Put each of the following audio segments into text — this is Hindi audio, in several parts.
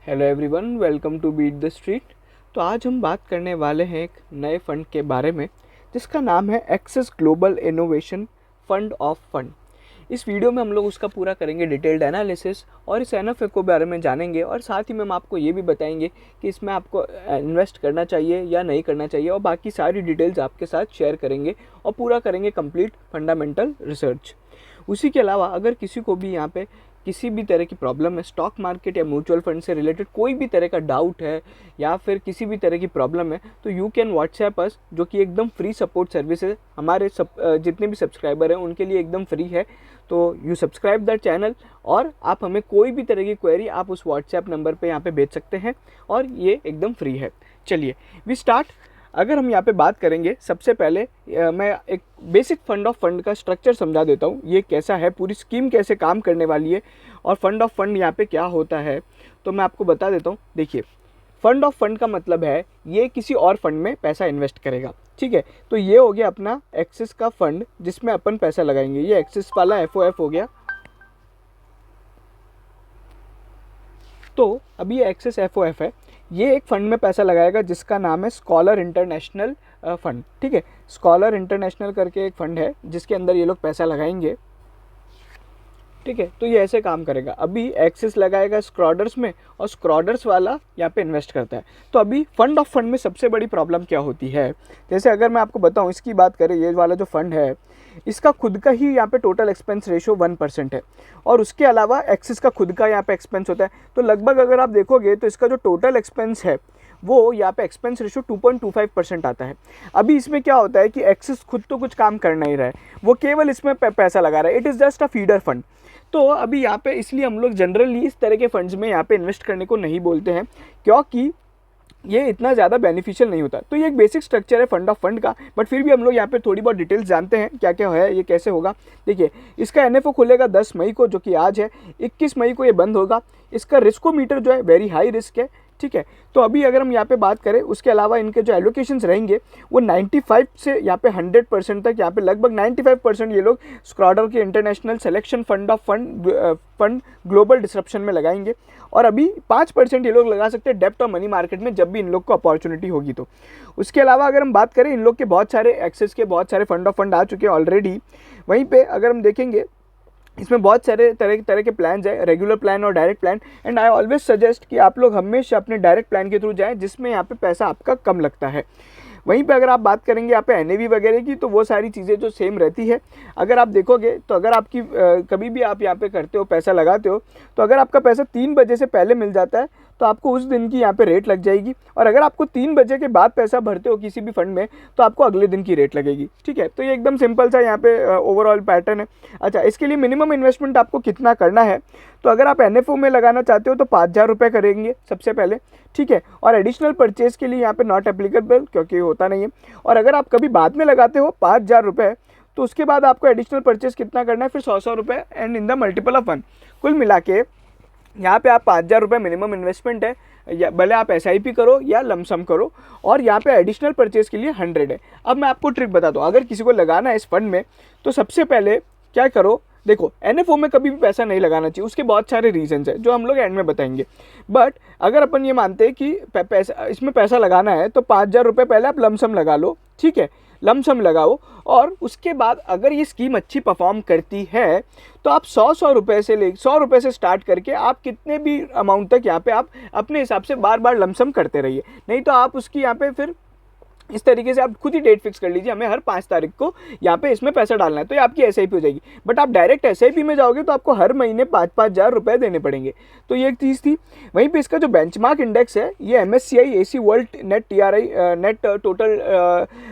Hello everyone, welcome to beat the street. तो आज हम बात करने वाले हैं एक नए फंड के बारे में जिसका नाम है access global innovation fund of fund. इस वीडियो में हम लोग उसका पूरा करेंगे डिटेल्ड एनालिसिस और इस एनएफए के बारे में जानेंगे और साथ ही में हम आपको ये भी बताएंगे कि इसमें आपको इन्वेस्ट करना चाहिए या नहीं करना चाहिए और बाकी सारी डिटेल्स आपके साथ शेयर करेंगे और पूरा करेंगे कंप्लीट फंडामेंटल रिसर्च। उसी के अलावा अगर किसी को भी यहाँ पे किसी भी तरह की प्रॉब्लम है, स्टॉक मार्केट या म्यूचुअल फंड से रिलेटेड कोई भी तरह का डाउट है या फिर किसी भी तरह की प्रॉब्लम है, तो यू कैन व्हाट्सएप अस, जो कि एकदम फ्री सपोर्ट सर्विस है। हमारे जितने भी सब्सक्राइबर हैं उनके लिए एकदम फ्री है। तो यू सब्सक्राइब द चैनल और आप हमें कोई भी तरह की क्वेरी आप उस व्हाट्सएप नंबर पे यहाँ पे भेज सकते हैं और ये एकदम फ्री है। चलिए वी स्टार्ट। अगर हम यहाँ पे बात करेंगे, सबसे पहले मैं एक बेसिक फंड ऑफ फंड का स्ट्रक्चर समझा देता हूँ, ये कैसा है, पूरी स्कीम कैसे काम करने वाली है और फंड ऑफ फंड यहाँ पे क्या होता है। तो मैं आपको बता देता हूँ। देखिए, फंड ऑफ फंड का मतलब है ये किसी और फंड में पैसा इन्वेस्ट करेगा। ठीक है, तो ये हो गया अपना एक्सिस का फंड जिसमें अपन पैसा लगाएंगे। ये एक्सिस वाला FOF हो गया। तो अभी ये एक्सिस FOF है, ये एक फ़ंड में पैसा लगाएगा जिसका नाम है स्कॉलर इंटरनेशनल फ़ंड। ठीक है, स्कॉलर इंटरनेशनल करके एक फ़ंड है जिसके अंदर ये लोग पैसा लगाएंगे। ठीक है, तो ये ऐसे काम करेगा। अभी एक्सिस लगाएगा स्क्रॉडर्स में और स्क्रॉडर्स वाला यहाँ पे इन्वेस्ट करता है। तो अभी फंड ऑफ फंड में सबसे बड़ी प्रॉब्लम क्या होती है, जैसे अगर मैं आपको बताऊँ, इसकी बात करें, ये वाला जो फंड है इसका खुद का ही यहाँ पे टोटल एक्सपेंस रेशो 1% है और उसके अलावा एक्सिस का खुद का यहाँ पे एक्सपेंस होता है। तो लगभग अगर आप देखोगे तो इसका जो टोटल एक्सपेंस है वो यहाँ पे एक्सपेंस रेशो 2.25% आता है। अभी इसमें क्या होता है कि एक्सिस खुद तो कुछ काम कर नहीं रहा है, वो केवल इसमें पैसा लगा रहा है। It is just a feeder fund. तो अभी यहाँ पे इसलिए हम लोग जनरली इस तरह के फंड्स में यहाँ पे इन्वेस्ट करने को नहीं बोलते हैं, क्योंकि ये इतना ज़्यादा बेनिफिशियल नहीं होता। तो ये एक बेसिक स्ट्रक्चर है फंड ऑफ फंड का, बट फिर भी हम लोग यहाँ पे थोड़ी बहुत डिटेल्स जानते हैं क्या क्या है, ये कैसे होगा। देखिए, इसका NFO खुलेगा 10 मई को, जो कि आज है। 21 मई को ये बंद होगा। इसका रिस्कोमीटर जो है वेरी हाई रिस्क है। ठीक है, तो अभी अगर हम यहाँ पे बात करें, उसके अलावा इनके जो एलोकेशंस रहेंगे वो 95 से यहाँ पे 100% तक, यहाँ पे लगभग 95% ये लोग स्क्रॉडर के international selection fund of fund global disruption में लगाएंगे और अभी 5% ये लोग लगा सकते हैं डेप्ट और मनी मार्केट में, जब भी इन लोग को अपॉर्चुनिटी होगी। तो उसके अलावा अगर हम बात करें, इन लोग के बहुत सारे एक्सेस के बहुत सारे फंड ऑफ फंड आ चुके हैं ऑलरेडी। वहीं पे अगर हम देखेंगे, इसमें बहुत सारे तरह के प्लान्स है, रेगुलर प्लान और direct plan. And I always suggest कि आप लोग हमेशा अपने डायरेक्ट प्लान के थ्रू जाएं जिसमें यहाँ पे पैसा आपका कम लगता है। वहीं पे अगर आप बात करेंगे यहाँ पे NAV वगैरह की, तो वो सारी चीज़ें जो सेम रहती है। अगर आप देखोगे तो अगर आपकी कभी भी आप यहाँ पे करते हो, पैसा लगाते हो, तो अगर आपका पैसा 3 बजे से पहले मिल जाता है तो आपको उस दिन की यहाँ पे रेट लग जाएगी, और अगर आपको 3 बजे के बाद पैसा भरते हो किसी भी फंड में तो आपको अगले दिन की रेट लगेगी। ठीक है, तो ये एकदम सिंपल सा यहाँ पे ओवरऑल पैटर्न है। अच्छा, इसके लिए मिनिमम इन्वेस्टमेंट आपको कितना करना है, तो अगर आप NFO में लगाना चाहते हो तो 5,000 रुपये करेंगे सबसे पहले। ठीक है, और एडिशनल परचेज के लिए यहाँ पे नॉट एप्लीकेबल, क्योंकि होता नहीं है। और अगर आप कभी बाद में लगाते हो 5,000 रुपये, तो उसके बाद आपको एडिशनल परचेज कितना करना है, फिर 100 रुपये and in the multiple of 1। कुल मिला के यहाँ पे आप 5,000 रुपये मिनिमम इन्वेस्टमेंट है, या भले आप SIP करो या लमसम करो, और यहाँ पे एडिशनल परचेज के लिए 100 है। अब मैं आपको ट्रिक बताता हूँ, अगर किसी को लगाना है इस फंड में तो सबसे पहले क्या करो। देखो, NFO में कभी भी पैसा नहीं लगाना चाहिए, उसके बहुत सारे रीजंस हैं जो हम लोग एंड में बताएंगे। बट अगर अपन ये मानते हैं कि पैसा इसमें पैसा लगाना है तो 5,000 रुपये पहले आप लमसम लगा लो। ठीक है, लमसम लगाओ, और उसके बाद अगर ये स्कीम अच्छी परफॉर्म करती है तो आप 100 रुपये से 100 रुपये से स्टार्ट करके आप कितने भी अमाउंट तक यहाँ पे आप अपने हिसाब से बार बार लमसम करते रहिए। नहीं तो आप उसकी यहाँ पे फिर इस तरीके से आप खुद ही डेट फिक्स कर लीजिए, हमें हर 5 तारीख को यहाँ पे इसमें पैसा डालना है, तो ये आपकी SIP हो जाएगी। बट आप डायरेक्ट SIP में जाओगे तो आपको हर महीने 5,000 रुपये देने पड़ेंगे। तो ये एक चीज़ थी। वहीं पे इसका जो बेंचमार्क इंडेक्स है, ये MSCI AC world net TRI net total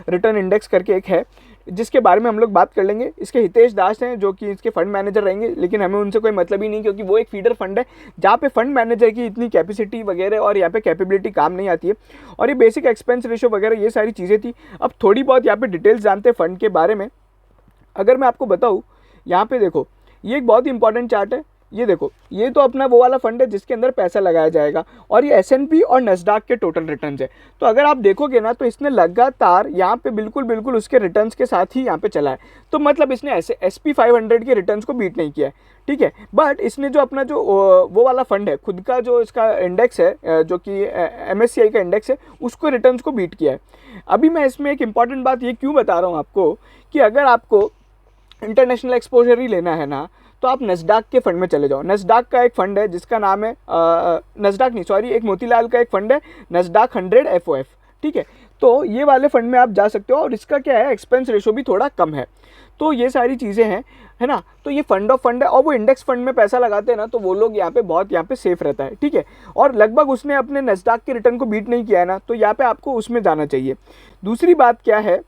return index करके एक है, जिसके बारे में हम लोग बात कर लेंगे। इसके हितेश दास हैं जो कि इसके फंड मैनेजर रहेंगे, लेकिन हमें उनसे कोई मतलब ही नहीं, क्योंकि वो एक फीडर फंड है जहाँ पे फंड मैनेजर की इतनी कैपेसिटी वगैरह और यहाँ पे कैपेबिलिटी काम नहीं आती है। और ये बेसिक एक्सपेंस रेशो वगैरह ये सारी चीज़ें थी। अब थोड़ी बहुत यहाँ पे डिटेल्स जानते हैं फंड के बारे में। अगर मैं आपको बताऊँ, यहाँ पे देखो, ये एक बहुत ही इंपॉर्टेंट चार्ट है। ये देखो, ये तो अपना वो वाला फंड है जिसके अंदर पैसा लगाया जाएगा, और ये S&P और नस्डैक के टोटल रिटर्न्स है। तो अगर आप देखोगे ना तो इसने लगातार यहाँ पे बिल्कुल बिल्कुल उसके रिटर्न्स के साथ ही यहाँ पे चला है। तो मतलब इसने ऐसे SP 500 के रिटर्न्स को बीट नहीं किया है, ठीक है। बट इसने जो अपना जो वो वाला फंड है, खुद का जो इसका इंडेक्स है, जो कि MSCI का इंडेक्स है, उसको रिटर्न्स को बीट किया है। अभी मैं इसमें एक इंपॉर्टेंट बात ये क्यों बता रहा हूँ आपको, कि अगर आपको इंटरनेशनल एक्सपोजर ही लेना है ना, तो आप नस्डैक के फंड में चले जाओ। नस्डैक का एक फंड है जिसका नाम है नस्डैक नहीं, सॉरी, एक मोतीलाल का एक फंड है नस्डैक 100 FOF, ठीक है। तो ये वाले फंड में आप जा सकते हो, और इसका क्या है, एक्सपेंस रेशो भी थोड़ा कम है। तो ये सारी चीज़ें हैं, है ना। तो ये फंड ऑफ फंड है, और वो इंडेक्स फंड में पैसा लगाते हैं ना, तो वो लोग यहाँ पे बहुत यहाँ पे सेफ रहता है, ठीक है। और लगभग उसने अपने नस्डैक के रिटर्न को बीट नहीं किया है ना, तो यहाँ पे आपको उसमें जाना चाहिए। दूसरी बात क्या है,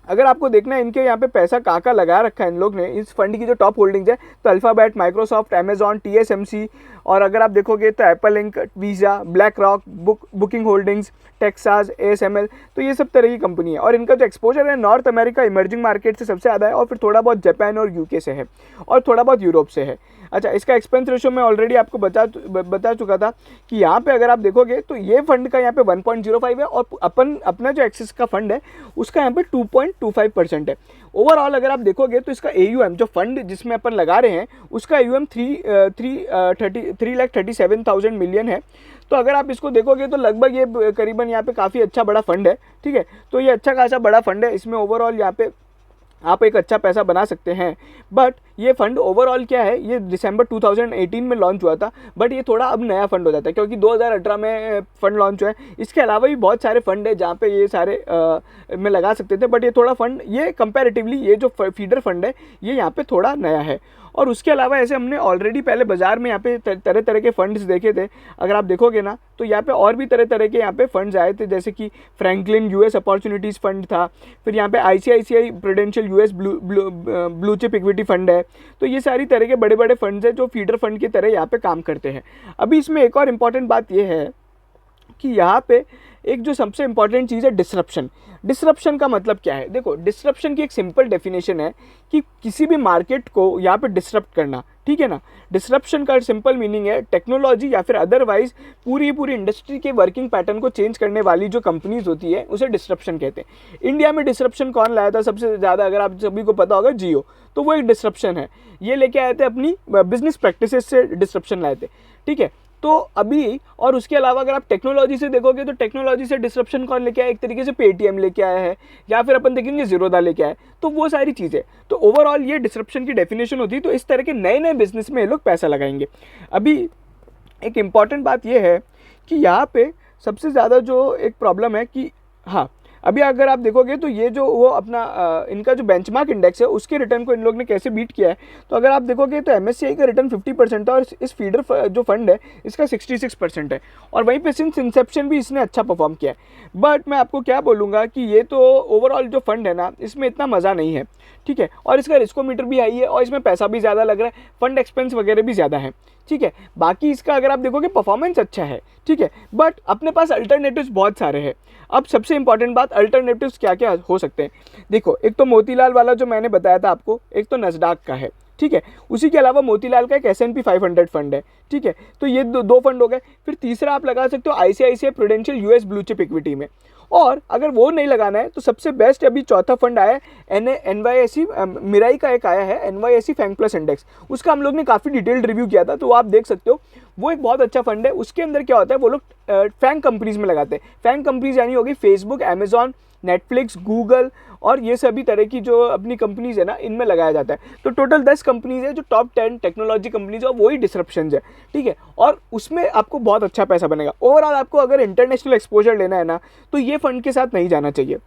अगर आपको देखना है इनके यहाँ पे पैसा कहाँ लगा रखा है इन लोग ने, इस फंड की जो टॉप होल्डिंग्स है, तो अल्फ़ाबेट, माइक्रोसॉफ्ट, अमेजॉन, TSMC, और अगर आप देखोगे तो Apple ink, visa, black rock, booking holdings, Texas, ASML, तो ये सब तरह की कंपनी है। और इनका जो एक्सपोजर है नॉर्थ अमेरिका इमर्जिंग मार्केट से सबसे ज़्यादा है, और फिर थोड़ा बहुत जापान और UK से है, और थोड़ा बहुत यूरोप से है। अच्छा, इसका एक्सपेंस रेशो मैं ऑलरेडी आपको बता चुका था कि यहाँ पे अगर आप देखोगे तो ये फंड का यहाँ पे 1.05 है, और अपना जो एक्सिस का फंड है उसका यहाँ पे 2.25% है। ओवरऑल अगर आप देखोगे तो इसका AUM, जो फंड जिसमें अपन लगा रहे हैं, उसका AUM 3,37,000 मिलियन है। तो अगर आप इसको देखोगे तो लगभग ये करीबन यहाँ पे काफ़ी अच्छा बड़ा फंड है, ठीक है। तो ये अच्छा खासा बड़ा फंड है, इसमें ओवरऑल यहाँ पे आप एक अच्छा पैसा बना सकते हैं। बट ये फंड ओवरऑल क्या है, ये दिसंबर 2018 में लॉन्च हुआ था, बट ये थोड़ा अब नया फंड हो जाता है क्योंकि 2018 में फंड लॉन्च हुआ है। इसके अलावा भी बहुत सारे फंड है जहाँ पे ये सारे में लगा सकते थे, बट ये थोड़ा फंड, ये कंपैरेटिवली ये जो फीडर फंड है ये यहाँ पे थोड़ा नया है। और उसके अलावा ऐसे हमने ऑलरेडी पहले बाजार में यहाँ पे तरह तरह के फंड्स देखे थे। अगर आप देखोगे ना तो यहाँ पे और भी तरह तरह के यहाँ पे फंड्स आए थे, जैसे कि फ्रैंकलिन US अपॉर्चुनिटीज़ फंड था, फिर यहाँ पे ICICI prudential US blue chip equity fund है। तो ये सारी तरह के बड़े बड़े फंड्स हैं जो फीडर फंड की तरह यहाँ पे काम करते हैं। अभी इसमें एक और इम्पॉर्टेंट बात ये है कि यहाँ पे एक जो सबसे इंपॉर्टेंट चीज़ है डिसरप्शन। डिसरप्शन का मतलब क्या है, देखो, डिसरप्शन की एक सिंपल डेफिनेशन है कि किसी भी मार्केट को यहाँ पे डिसरप्ट करना, ठीक है ना। डिसरप्शन का सिंपल मीनिंग है टेक्नोलॉजी या फिर अदरवाइज पूरी इंडस्ट्री के वर्किंग पैटर्न को चेंज करने वाली जो कंपनीज होती है उसे डिसरप्शन कहते हैं। इंडिया में डिसरप्शन कौन लाया था सबसे ज़्यादा, अगर आप सभी को पता होगा, जियो। तो वो एक डिसरप्शन है, ये लेके आए थे अपनी बिजनेस प्रैक्टिसेस से डिसरप्शन लाए थे, ठीक है। तो अभी और उसके अलावा अगर आप टेक्नोलॉजी से देखोगे तो टेक्नोलॉजी से डिसरप्शन कौन लेके आया, एक तरीके से पेटीएम लेके आया है, या फिर अपन देखेंगे ज़ीरोधा लेके आए। तो वो सारी चीज़ें, तो ओवरऑल ये डिसरप्शन की डेफिनेशन होती है। तो इस तरह के नए नए बिजनेस में ये लोग पैसा लगाएंगे। अभी एक इम्पॉर्टेंट बात ये है कि यहाँ पे सबसे ज़्यादा जो एक प्रॉब्लम है कि हाँ, अभी अगर आप देखोगे तो ये जो वो अपना इनका जो बेंचमार्क इंडेक्स है उसके रिटर्न को इन लोग ने कैसे बीट किया है, तो अगर आप देखोगे तो MSCI का रिटर्न 50% था, और इस फीडर जो फंड है इसका 66% है, और वहीं पे सिंस इंसेप्शन भी इसने अच्छा परफॉर्म किया है। बट मैं आपको क्या बोलूँगा कि ये तो ओवरऑल जो फंड है ना, इसमें इतना मज़ा नहीं है, ठीक है। और इसका रिस्कोमीटर भी हाई है, और इसमें पैसा भी ज़्यादा लग रहा है, फंड एक्सपेंस वगैरह भी ज़्यादा है, ठीक है। बाकी इसका अगर आप देखोगे परफॉर्मेंस अच्छा है, ठीक है, बट अपने पास अल्टरनेटिव्स बहुत सारे हैं। अब सबसे इंपॉर्टेंट बात, अल्टरनेटिव्स क्या क्या हो सकते हैं। देखो, एक तो मोतीलाल वाला जो मैंने बताया था आपको, एक तो नस्डैक का है, ठीक है। उसी के अलावा मोतीलाल का एक S&P 500 फंड है, ठीक है। तो ये दो फंड हो गए। फिर तीसरा आप लगा सकते हो ICICI prudential US blue chip equity में। और अगर वो नहीं लगाना है तो सबसे बेस्ट अभी चौथा फंड आया है NYSE, मिराई का एक आया है NYSE फैंग प्लस इंडेक्स। उसका हम लोग ने काफ़ी डिटेल्ड रिव्यू किया था, तो आप देख सकते हो। वो एक बहुत अच्छा फंड है। उसके अंदर क्या होता है, वो लोग फैंग कंपनीज में लगाते हैं। फैंग कंपनीज यानी होगी फेसबुक, अमेजॉन, नेटफ्लिक्स, गूगल, और ये सभी तरह की जो अपनी कंपनीज है ना, इनमें लगाया जाता है। तो टोटल 10 कंपनीज है जो टॉप 10 टेक्नोलॉजी कंपनीज है, और वही डिसरप्शंस है, ठीक है। और उसमें आपको बहुत अच्छा पैसा बनेगा। ओवरऑल आपको अगर इंटरनेशनल एक्सपोजर लेना है ना, तो ये फंड के साथ नहीं जाना चाहिए।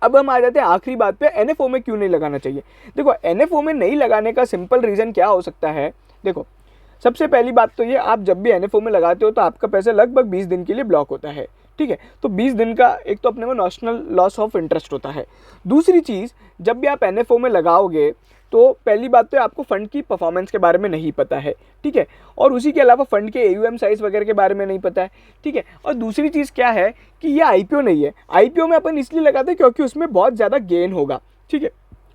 अब हम आ जाते हैं आखिरी बात पे, NFO में क्यों नहीं लगाना चाहिए। देखो, NFO में नहीं लगाने का सिंपल रीज़न क्या हो सकता है। देखो, सबसे पहली बात तो ये, आप जब भी NFO में लगाते हो तो आपका पैसा लगभग 20 दिन के लिए ब्लॉक होता है, ठीक है। तो 20 दिन का एक तो अपने को नॉशनल लॉस ऑफ इंटरेस्ट होता है। दूसरी चीज़, जब भी आप NFO में लगाओगे तो पहली बात तो आपको फंड की परफॉर्मेंस के बारे में नहीं पता है, ठीक है। और उसी के अलावा फंड के AUM साइज़ वगैरह के बारे में नहीं पता है, ठीक है। और दूसरी चीज़ क्या है कि ये IPO नहीं है। IPO में अपन इसलिए लगाते हैं क्योंकि उसमें बहुत ज़्यादा गेन होगा, ठीक है।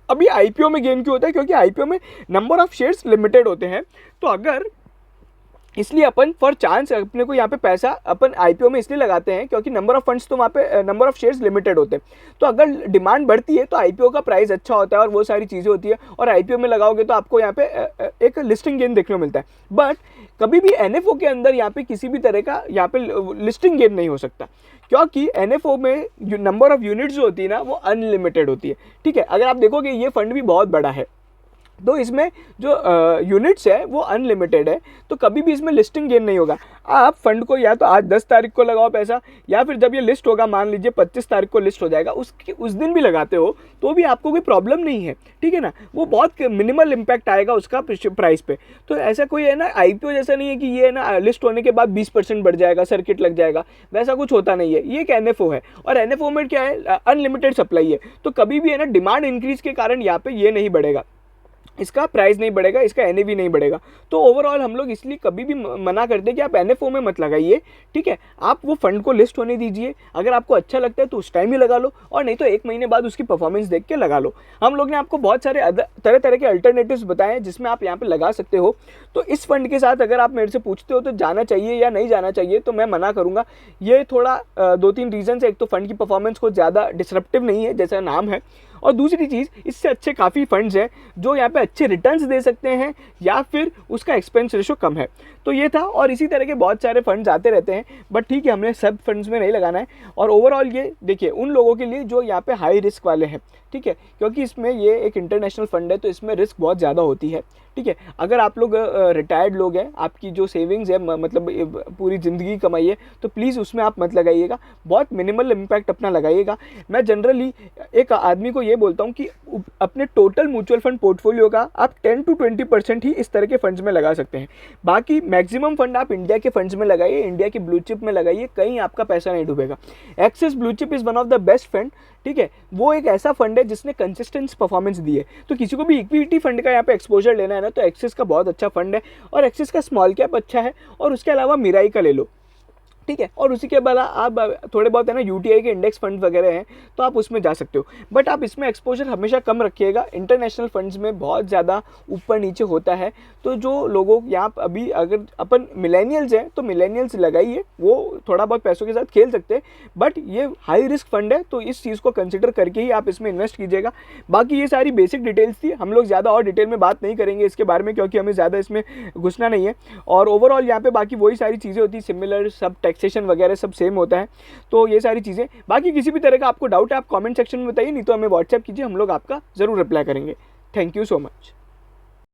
अभी आईपीओ में गेन क्यों होता है, क्योंकि आईपीओ में नंबर ऑफ शेयर्स लिमिटेड होते हैं, तो अगर इसलिए अपन फॉर चांस अपने को यहाँ पे पैसा अपन आईपीओ में इसलिए लगाते हैं क्योंकि नंबर ऑफ फंड्स तो वहाँ पे नंबर ऑफ शेयर्स लिमिटेड होते हैं, तो अगर डिमांड बढ़ती है तो आईपीओ का प्राइस अच्छा होता है और वो सारी चीज़ें होती है, और आईपीओ में लगाओगे तो आपको यहाँ पे एक लिस्टिंग गेन देखने को मिलता है। बट कभी भी एनएफओ के अंदर यहाँ पे किसी भी तरह का यहाँ पे लिस्टिंग गेन नहीं हो सकता, क्योंकि एनएफओ में नंबर ऑफ यूनिट्स जो होती है ना वो अनलिमिटेड होती है। ठीक है, अगर आप देखोगे ये फंड भी बहुत बड़ा है, तो इसमें जो यूनिट्स है वो अनलिमिटेड है, तो कभी भी इसमें लिस्टिंग गेन नहीं होगा। आप फंड को या तो आज 10 तारीख को लगाओ पैसा, या फिर जब ये लिस्ट होगा, मान लीजिए 25 तारीख को लिस्ट हो जाएगा, उस दिन भी लगाते हो तो भी आपको कोई प्रॉब्लम नहीं है। ठीक है ना, वो बहुत मिनिमल इम्पैक्ट आएगा उसका प्राइस पे। तो ऐसा कोई है ना, आईपीओ जैसा नहीं है कि ये ना लिस्ट होने के बाद 20% बढ़ जाएगा, सर्किट लग जाएगा, वैसा कुछ होता नहीं है। ये एक एनएफओ है, और एनएफओ में क्या है, अनलिमिटेड सप्लाई है, तो कभी भी है ना डिमांड इंक्रीज के कारण यहाँ पे ये नहीं बढ़ेगा, इसका प्राइस नहीं बढ़ेगा, इसका एनएवी नहीं बढ़ेगा। तो ओवरऑल हम लोग इसलिए कभी भी मना करते हैं कि आप एनएफओ में मत लगाइए। ठीक है, आप वो फंड को लिस्ट होने दीजिए, अगर आपको अच्छा लगता है तो उस टाइम ही लगा लो, और नहीं तो 1 महीने बाद उसकी परफॉर्मेंस देख के लगा लो। हम लोग ने आपको बहुत सारे तरह तरह के अल्टरनेटिव्स बताए हैं जिसमें आप यहाँ पे लगा सकते हो। तो इस फंड के साथ अगर आप मेरे से पूछते हो तो जाना चाहिए या नहीं जाना चाहिए, तो मैं मना करूँगा। ये थोड़ा 2-3 रीजन है। एक तो फंड की परफॉर्मेंस को ज़्यादा डिसरप्टिव नहीं है जैसा नाम है, और दूसरी चीज़ इससे अच्छे काफ़ी फंड्स हैं जो यहाँ पे अच्छे रिटर्न्स दे सकते हैं, या फिर उसका एक्सपेंस रेशो कम है। तो ये था, और इसी तरह के बहुत सारे फंड्स आते रहते हैं, बट ठीक है, हमने सब फंड्स में नहीं लगाना है। और ओवरऑल ये देखिए उन लोगों के लिए जो यहाँ पे हाई रिस्क वाले हैं, ठीक है, क्योंकि इसमें ये एक इंटरनेशनल फंड है तो इसमें रिस्क बहुत ज़्यादा होती है। ठीक है, अगर आप लोग रिटायर्ड लोग हैं, आपकी जो सेविंग्स है मतलब पूरी ज़िंदगी कमाई है, तो प्लीज़ उसमें आप मत लगाइएगा, बहुत मिनिमल इम्पैक्ट अपना लगाइएगा। मैं जनरली एक आदमी को ये बोलता हूँ कि अपने टोटल म्यूचुअल फंड पोर्टफोलियो का आप 10 to 20% ही इस तरह के फंड्स में लगा सकते हैं। बाकी मैक्सिमम फंड आप इंडिया के फंड्स में लगाइए, इंडिया की ब्लू चिप में लगाइए, कहीं आपका पैसा नहीं डूबेगा। Axis blue chip is one of the best fund. ठीक है, वो एक ऐसा फंड है जिसने कंसिस्टेंट परफॉर्मेंस दी है। तो किसी को भी इक्विटी फंड का यहाँ पे एक्सपोजर लेना है ना, तो एक्सिस का बहुत अच्छा फंड है, और एक्सिस का स्मॉल कैप अच्छा है, और उसके अलावा मिराई का ले लो। ठीक है, और उसी के बाद आप थोड़े बहुत है ना यूटीआई के इंडेक्स फंड वगैरह हैं तो आप उसमें जा सकते हो, बट आप इसमें एक्सपोजर हमेशा कम रखिएगा। इंटरनेशनल फंड्स में बहुत ज़्यादा ऊपर नीचे होता है, तो जो लोगों यहाँ अभी अगर अपन मिलेनियल्स हैं तो मिलेनियल्स लगाइए, वो थोड़ा बहुत पैसों के साथ खेल सकते हैं, बट ये हाई रिस्क फंड है तो इस चीज़ को कंसिडर करके ही आप इसमें इन्वेस्ट कीजिएगा। बाकी ये सारी बेसिक डिटेल्स थी, हम लोग ज़्यादा और डिटेल में बात नहीं करेंगे इसके बारे में, क्योंकि हमें ज़्यादा इसमें घुसना नहीं है। और ओवरऑल यहाँ पे बाकी वही सारी चीज़ें होती है, सिमिलर सब टैक्सेशन वगैरह सब सेम होता है। तो ये सारी चीज़ें, बाकी किसी भी तरह का आपको डाउट है आप कमेंट सेक्शन में बताइए, नहीं तो हमें व्हाट्सएप कीजिए, हम लोग आपका ज़रूर रिप्लाई करेंगे। Thank you so much.